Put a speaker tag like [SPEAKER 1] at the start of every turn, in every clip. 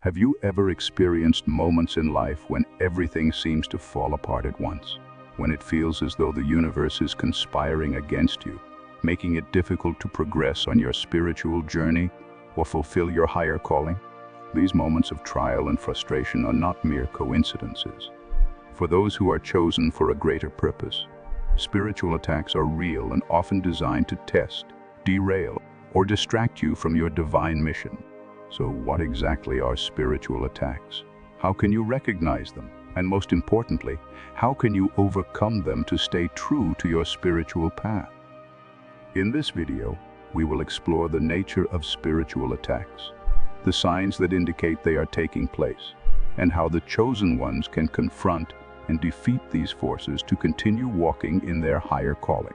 [SPEAKER 1] Have you ever experienced moments in life when everything seems to fall apart at once? When it feels as though the universe is conspiring against you, making it difficult to progress on your spiritual journey or fulfill your higher calling? These moments of trial and frustration are not mere coincidences. For those who are chosen for a greater purpose, spiritual attacks are real and often designed to test, derail, or distract you from your divine mission. So what exactly are spiritual attacks? How can you recognize them? And most importantly, how can you overcome them to stay true to your spiritual path? In this video, we will explore the nature of spiritual attacks, the signs that indicate they are taking place, and how the chosen ones can confront and defeat these forces to continue walking in their higher calling.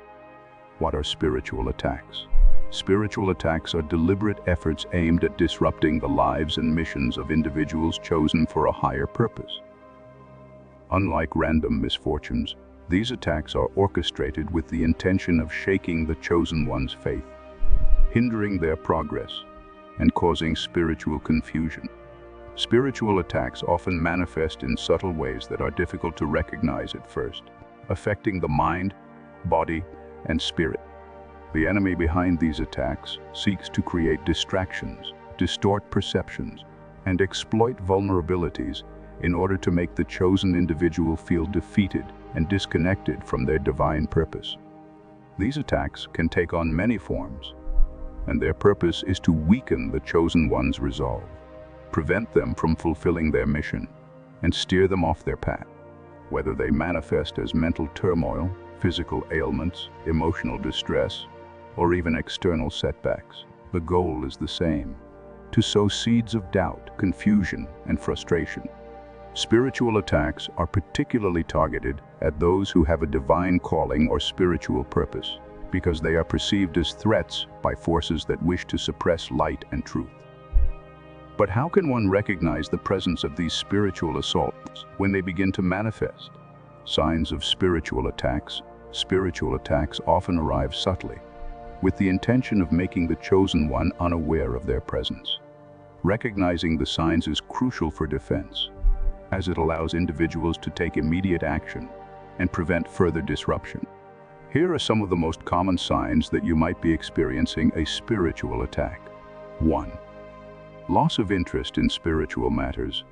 [SPEAKER 1] What are spiritual attacks? Spiritual attacks are deliberate efforts aimed at disrupting the lives and missions of individuals chosen for a higher purpose. Unlike random misfortunes, these attacks are orchestrated with the intention of shaking the chosen one's faith, hindering their progress, and causing spiritual confusion. Spiritual attacks often manifest in subtle ways that are difficult to recognize at first, affecting the mind, body, and spirit. The enemy behind these attacks seeks to create distractions, distort perceptions, and exploit vulnerabilities in order to make the chosen individual feel defeated and disconnected from their divine purpose. These attacks can take on many forms, and their purpose is to weaken the chosen one's resolve, prevent them from fulfilling their mission, and steer them off their path. Whether they manifest as mental turmoil, physical ailments, emotional distress, or even external setbacks, the goal is the same: to sow seeds of doubt, confusion, and frustration. Spiritual attacks are particularly targeted at those who have a divine calling or spiritual purpose, because they are perceived as threats by forces that wish to suppress light and truth. But how can one recognize the presence of these spiritual assaults when they begin to manifest? Signs of spiritual attacks. Spiritual attacks often arrive subtly, with the intention of making the chosen one unaware of their presence. Recognizing the signs is crucial for defense, as it allows individuals to take immediate action and prevent further disruption. Here are some of the most common signs that you might be experiencing a spiritual attack. 1. Loss of interest in spiritual matters.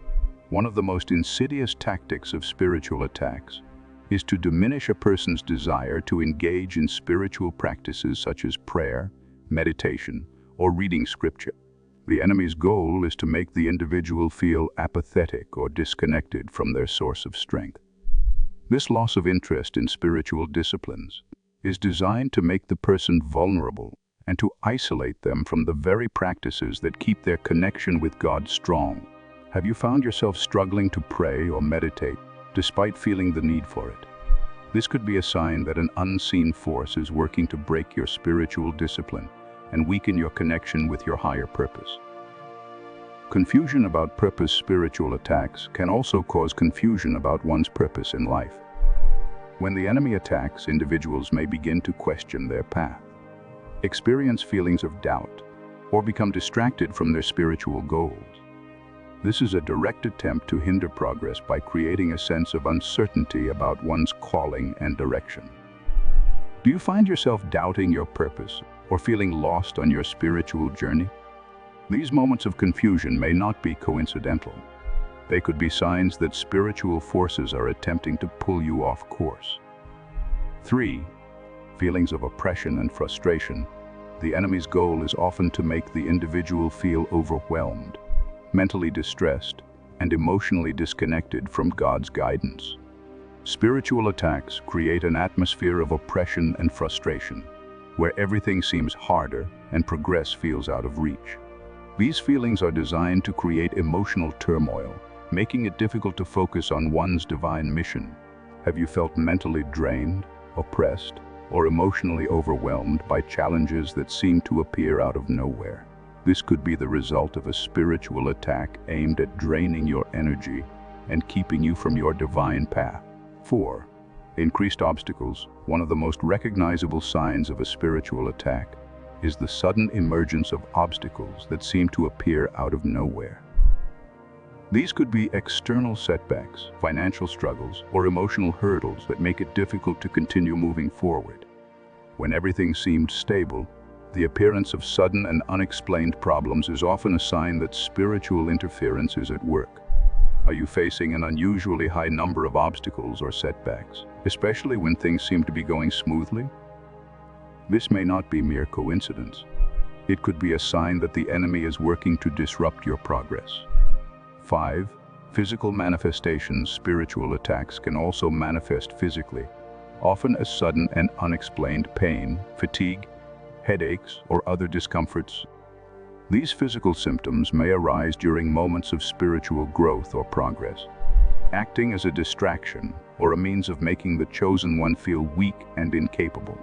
[SPEAKER 1] One of the most insidious tactics of spiritual attacks is to diminish a person's desire to engage in spiritual practices such as prayer, meditation, or reading scripture. The enemy's goal is to make the individual feel apathetic or disconnected from their source of strength. This loss of interest in spiritual disciplines is designed to make the person vulnerable and to isolate them from the very practices that keep their connection with God strong. Have you found yourself struggling to pray or meditate despite feeling the need for it? This could be a sign that an unseen force is working to break your spiritual discipline and weaken your connection with your higher purpose. Confusion about purpose. Spiritual attacks can also cause confusion about one's purpose in life. When the enemy attacks, individuals may begin to question their path, experience feelings of doubt, or become distracted from their spiritual goals. This is a direct attempt to hinder progress by creating a sense of uncertainty about one's calling and direction. Do you find yourself doubting your purpose or feeling lost on your spiritual journey? These moments of confusion may not be coincidental. They could be signs that spiritual forces are attempting to pull you off course. 3. Feelings of oppression and frustration. The enemy's goal is often to make the individual feel overwhelmed, mentally distressed, and emotionally disconnected from God's guidance. Spiritual attacks create an atmosphere of oppression and frustration, where everything seems harder and progress feels out of reach. These feelings are designed to create emotional turmoil, making it difficult to focus on one's divine mission. Have you felt mentally drained, oppressed, or emotionally overwhelmed by challenges that seem to appear out of nowhere? This could be the result of a spiritual attack aimed at draining your energy and keeping you from your divine path. 4. Increased obstacles. One of the most recognizable signs of a spiritual attack is the sudden emergence of obstacles that seem to appear out of nowhere. These could be external setbacks, financial struggles, or emotional hurdles that make it difficult to continue moving forward. When everything seemed stable, the appearance of sudden and unexplained problems is often a sign that spiritual interference is at work. Are you facing an unusually high number of obstacles or setbacks, especially when things seem to be going smoothly? This may not be mere coincidence. It could be a sign that the enemy is working to disrupt your progress. 5. Physical manifestations. Spiritual attacks can also manifest physically, often as sudden and unexplained pain, fatigue, headaches, or other discomforts. These physical symptoms may arise during moments of spiritual growth or progress, acting as a distraction or a means of making the chosen one feel weak and incapable.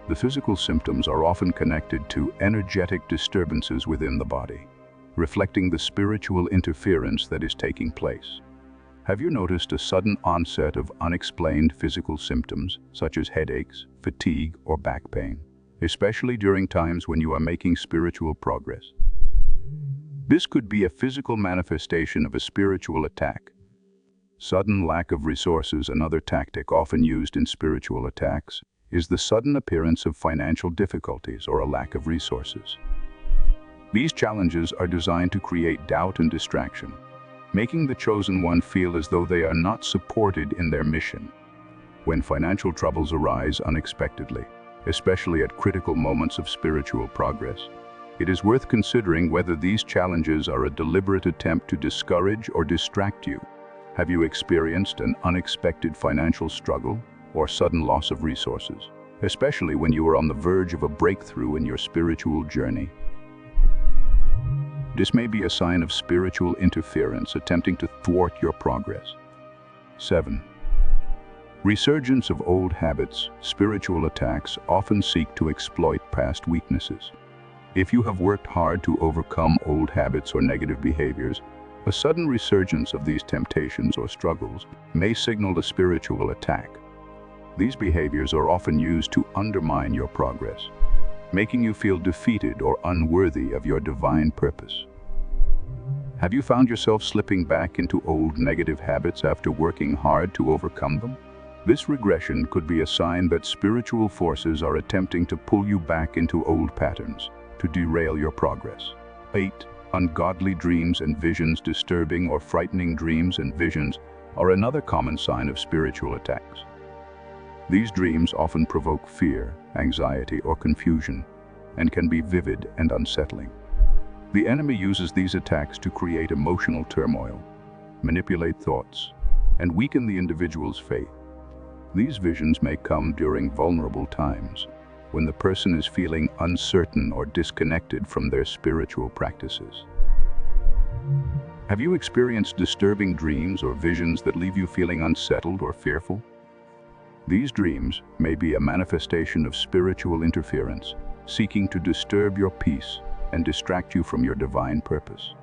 [SPEAKER 1] The physical symptoms are often connected to energetic disturbances within the body, reflecting the spiritual interference that is taking place. Have you noticed a sudden onset of unexplained physical symptoms, such as headaches, fatigue, or back pain, especially during times when you are making spiritual progress? This could be a physical manifestation of a spiritual attack. Sudden lack of resources. Another tactic often used in spiritual attacks is the sudden appearance of financial difficulties or a lack of resources. These challenges are designed to create doubt and distraction, making the chosen one feel as though they are not supported in their mission. When financial troubles arise unexpectedly, especially at critical moments of spiritual progress, it is worth considering whether these challenges are a deliberate attempt to discourage or distract you. Have you experienced an unexpected financial struggle or sudden loss of resources, especially when you are on the verge of a breakthrough in your spiritual journey? This may be a sign of spiritual interference attempting to thwart your progress. 7. Resurgence of old habits. Spiritual attacks often seek to exploit past weaknesses. If you have worked hard to overcome old habits or negative behaviors, a sudden resurgence of these temptations or struggles may signal a spiritual attack. These behaviors are often used to undermine your progress, making you feel defeated or unworthy of your divine purpose. Have you found yourself slipping back into old negative habits after working hard to overcome them? This regression could be a sign that spiritual forces are attempting to pull you back into old patterns to derail your progress. 8. Ungodly dreams and visions. Disturbing or frightening dreams and visions are another common sign of spiritual attacks. These dreams often provoke fear, anxiety, or confusion, and can be vivid and unsettling. The enemy uses these attacks to create emotional turmoil, manipulate thoughts, and weaken the individual's faith. These visions may come during vulnerable times, when the person is feeling uncertain or disconnected from their spiritual practices. Have you experienced disturbing dreams or visions that leave you feeling unsettled or fearful? These dreams may be a manifestation of spiritual interference, seeking to disturb your peace and distract you from your divine purpose.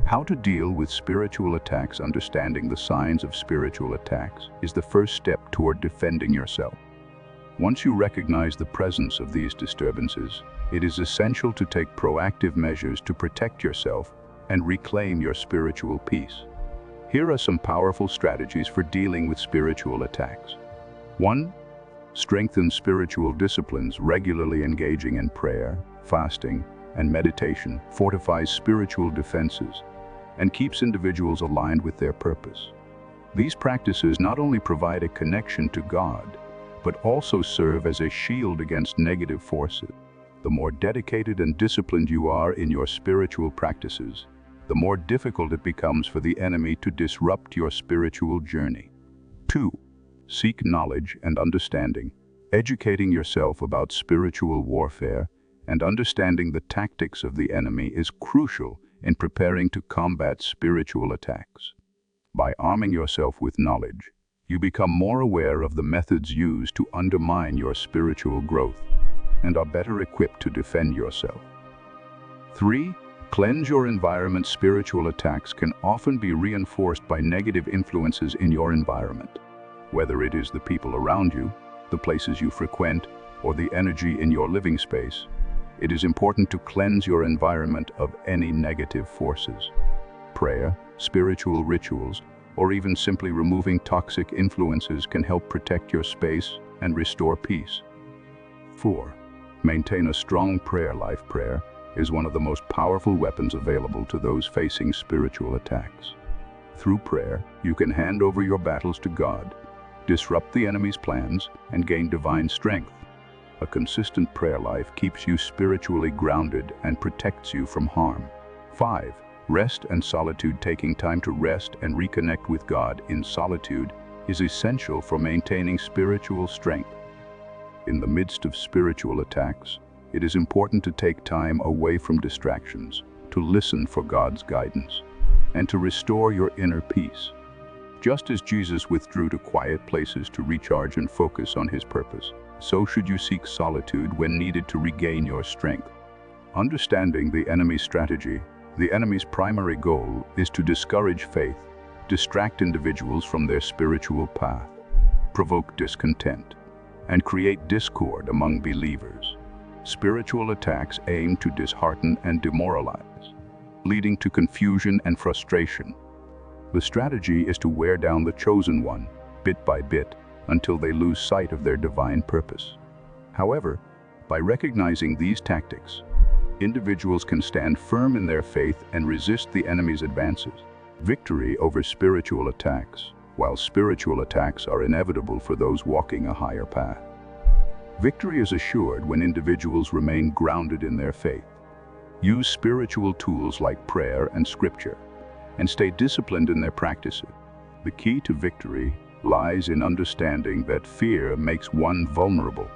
[SPEAKER 1] How to deal with spiritual attacks. Understanding the signs of spiritual attacks is the first step toward defending yourself. Once you recognize the presence of these disturbances, it is essential to take proactive measures to protect yourself and reclaim your spiritual peace. Here are some powerful strategies for dealing with spiritual attacks. 1. Strengthen spiritual disciplines. Regularly engaging in prayer, fasting, and meditation fortifies spiritual defenses and keeps individuals aligned with their purpose. These practices not only provide a connection to God, but also serve as a shield against negative forces. The more dedicated and disciplined you are in your spiritual practices, the more difficult it becomes for the enemy to disrupt your spiritual journey. 2. Seek knowledge and understanding. Educating yourself about spiritual warfare and understanding the tactics of the enemy is crucial in preparing to combat spiritual attacks. By arming yourself with knowledge, you become more aware of the methods used to undermine your spiritual growth and are better equipped to defend yourself. 3. Cleanse your environment. Spiritual attacks can often be reinforced by negative influences in your environment. Whether it is the people around you, the places you frequent, or the energy in your living space, it is important to cleanse your environment of any negative forces. Prayer, spiritual rituals, or even simply removing toxic influences can help protect your space and restore peace. 4. Maintain a strong prayer life. Prayer is one of the most powerful weapons available to those facing spiritual attacks. Through prayer, you can hand over your battles to God, disrupt the enemy's plans, and gain divine strength. A consistent prayer life keeps you spiritually grounded and protects you from harm. 5. Rest and solitude. Taking time to rest and reconnect with God in solitude is essential for maintaining spiritual strength. In the midst of spiritual attacks, it is important to take time away from distractions, to listen for God's guidance, and to restore your inner peace. Just as Jesus withdrew to quiet places to recharge and focus on his purpose, so should you seek solitude when needed to regain your strength. Understanding the enemy's strategy, the enemy's primary goal is to discourage faith, distract individuals from their spiritual path, provoke discontent, and create discord among believers. Spiritual attacks aim to dishearten and demoralize, leading to confusion and frustration. The strategy is to wear down the chosen one, bit by bit, until they lose sight of their divine purpose. However, by recognizing these tactics, individuals can stand firm in their faith and resist the enemy's advances. Victory over spiritual attacks. While spiritual attacks are inevitable for those walking a higher path, victory is assured when individuals remain grounded in their faith, use spiritual tools like prayer and scripture, and stay disciplined in their practices. The key to victory lies in understanding that fear makes one vulnerable,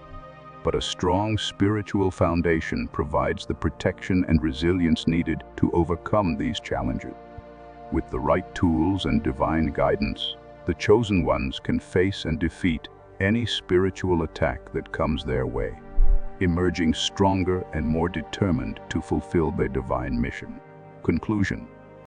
[SPEAKER 1] but a strong spiritual foundation provides the protection and resilience needed to overcome these challenges. With the right tools and divine guidance, the chosen ones can face and defeat any spiritual attack that comes their way, emerging stronger and more determined to fulfill their divine mission. Conclusion.